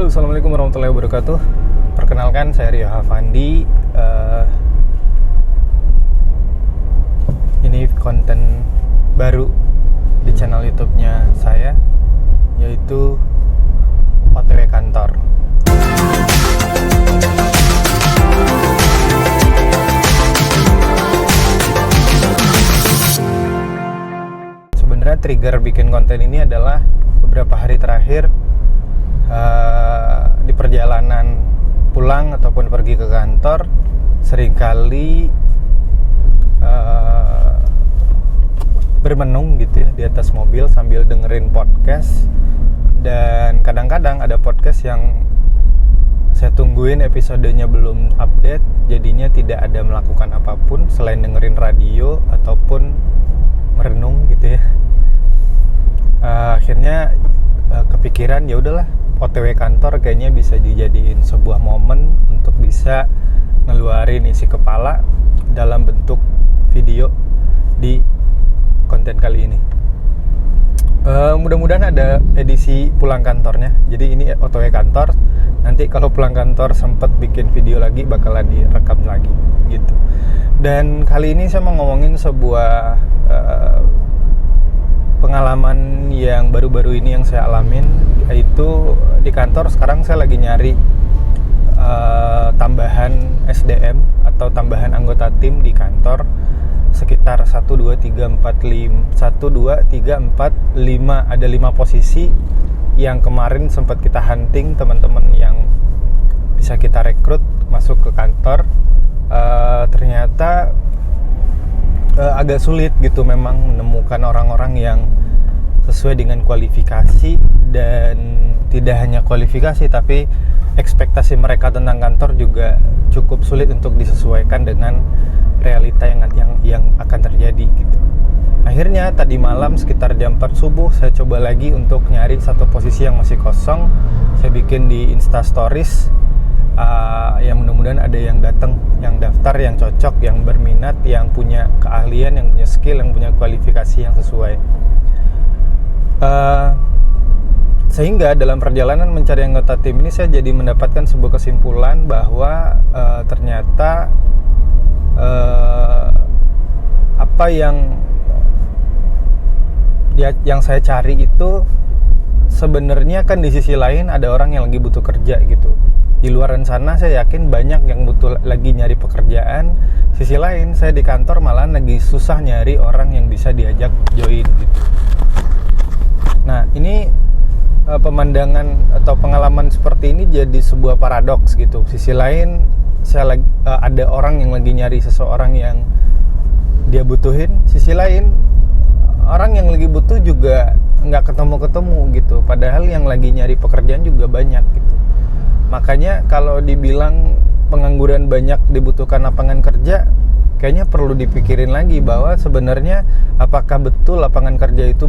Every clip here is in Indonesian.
Halo, assalamualaikum warahmatullahi wabarakatuh. Perkenalkan, saya Rio Hafandi. Ini konten baru di channel YouTube-nya saya, yaitu OTW Kantor. Sebenarnya trigger bikin konten ini adalah beberapa hari terakhir. Di perjalanan pulang ataupun pergi ke kantor, seringkali bermenung gitu ya di atas mobil sambil dengerin podcast. Dan kadang-kadang ada podcast yang saya tungguin episodenya belum update, jadinya tidak ada melakukan apapun selain dengerin radio ataupun merenung gitu ya. Akhirnya kepikiran, ya udahlah, OTW kantor kayaknya bisa dijadiin sebuah momen untuk bisa ngeluarin isi kepala dalam bentuk video di konten kali ini. Mudah-mudahan ada edisi pulang kantornya. Jadi ini OTW kantor. Nanti kalau pulang kantor sempet bikin video lagi, bakalan direkam lagi gitu. Dan kali ini saya mau ngomongin sebuah pengalaman yang baru-baru ini yang saya alamin, yaitu di kantor sekarang saya lagi nyari tambahan SDM atau tambahan anggota tim di kantor sekitar 1, 2, 3, 4, 5 ada 5 posisi yang kemarin sempat kita hunting teman-teman yang bisa kita rekrut masuk ke kantor. Ternyata agak sulit gitu memang menemukan orang-orang yang sesuai dengan kualifikasi, dan tidak hanya kualifikasi tapi ekspektasi mereka tentang kantor juga cukup sulit untuk disesuaikan dengan realita yang akan terjadi gitu. Akhirnya tadi malam sekitar jam 4 subuh saya coba lagi untuk nyari satu posisi yang masih kosong. Saya bikin di Insta Stories, yang mudah-mudahan ada yang datang, yang daftar, yang cocok, yang berminat, yang punya keahlian, yang punya skill, yang punya kualifikasi yang sesuai. Sehingga dalam perjalanan mencari anggota tim ini saya jadi mendapatkan sebuah kesimpulan bahwa ternyata apa yang saya cari itu sebenarnya kan di sisi lain ada orang yang lagi butuh kerja gitu. Di luar sana saya yakin banyak yang butuh lagi nyari pekerjaan. Sisi lain saya di kantor malah lagi susah nyari orang yang bisa diajak join gitu. Nah, ini pemandangan atau pengalaman seperti ini jadi sebuah paradoks gitu. Sisi lain ada orang yang lagi nyari seseorang yang dia butuhin. Sisi lain orang yang lagi butuh juga nggak ketemu gitu. Padahal yang lagi nyari pekerjaan juga banyak gitu. Makanya kalau dibilang pengangguran banyak dibutuhkan lapangan kerja, kayaknya perlu dipikirin lagi bahwa sebenarnya apakah betul lapangan kerja itu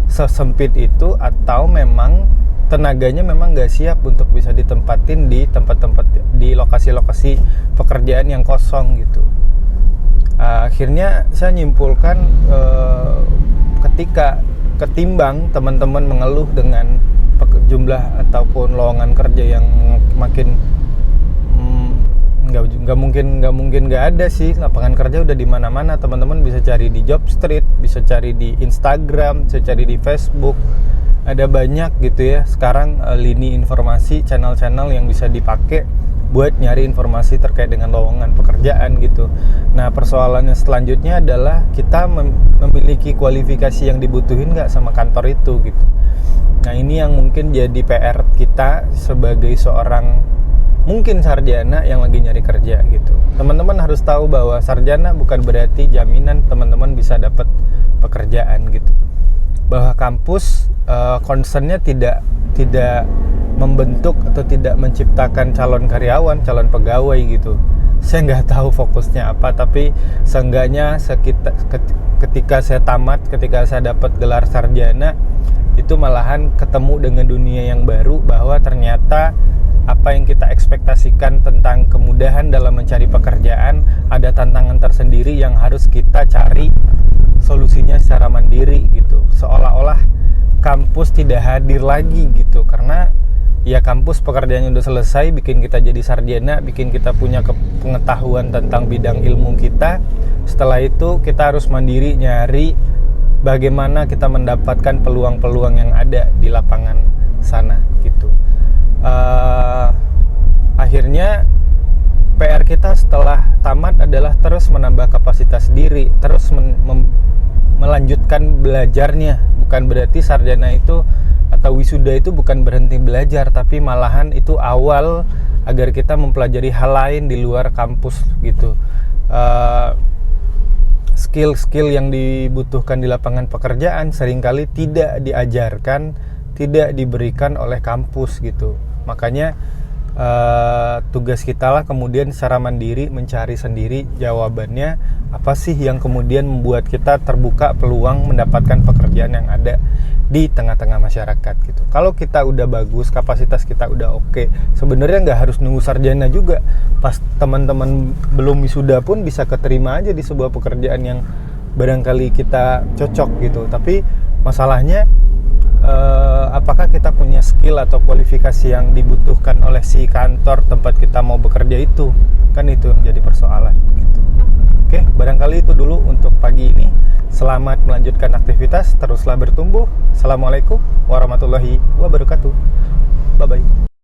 sesempit itu, atau memang tenaganya memang nggak siap untuk bisa ditempatin di tempat-tempat, di lokasi-lokasi pekerjaan yang kosong gitu. Akhirnya saya nyimpulkan ketika ketimbang teman-teman mengeluh dengan jumlah ataupun lowongan kerja yang makin nggak mungkin nggak ada sih. Lapangan kerja udah di mana-mana, teman-teman bisa cari di Jobstreet, bisa cari di Instagram, bisa cari di Facebook, ada banyak gitu ya sekarang lini informasi, channel-channel yang bisa dipakai buat nyari informasi terkait dengan lowongan pekerjaan gitu. Nah, persoalannya selanjutnya adalah kita memiliki kualifikasi yang dibutuhin nggak sama kantor itu gitu. Nah, ini yang mungkin jadi PR kita sebagai seorang mungkin sarjana yang lagi nyari kerja gitu. Teman-teman harus tahu bahwa sarjana bukan berarti jaminan teman-teman bisa dapat pekerjaan gitu. Bahwa kampus concernnya tidak membentuk atau tidak menciptakan calon karyawan, calon pegawai gitu. Saya nggak tahu fokusnya apa, tapi seenggaknya ketika saya tamat, ketika saya dapat gelar sarjana, itu malahan ketemu dengan dunia yang baru, bahwa ternyata apa yang kita ekspektasikan tentang kemudahan dalam mencari pekerjaan, ada tantangan tersendiri yang harus kita cari solusinya secara mandiri gitu. Seolah-olah kampus tidak hadir lagi gitu, karena ya kampus pekerjaannya udah selesai, bikin kita jadi sarjana, bikin kita punya pengetahuan tentang bidang ilmu kita. Setelah itu kita harus mandiri nyari bagaimana kita mendapatkan peluang-peluang yang ada di lapangan sana gitu. Akhirnya PR kita setelah tamat adalah terus menambah kapasitas diri, terus melanjutkan belajarnya. Bukan berarti sarjana itu atau wisuda itu bukan berhenti belajar, tapi malahan itu awal agar kita mempelajari hal lain di luar kampus gitu. Skill-skill yang dibutuhkan di lapangan pekerjaan seringkali tidak diajarkan, tidak diberikan oleh kampus gitu. Makanya tugas kita lah kemudian secara mandiri mencari sendiri jawabannya apa sih yang kemudian membuat kita terbuka peluang mendapatkan pekerjaan yang ada di tengah-tengah masyarakat gitu. Kalau kita udah bagus, kapasitas kita udah oke, sebenarnya nggak harus nunggu sarjana juga. Pas teman-teman belum wisuda pun bisa keterima aja di sebuah pekerjaan yang barangkali kita cocok gitu. Tapi masalahnya apakah kita punya skill atau kualifikasi yang dibutuhkan oleh si kantor tempat kita mau bekerja itu, kan itu menjadi persoalan gitu. Oke, barangkali itu dulu untuk pagi ini. Selamat melanjutkan aktivitas, teruslah bertumbuh. Assalamualaikum warahmatullahi wabarakatuh. Bye bye.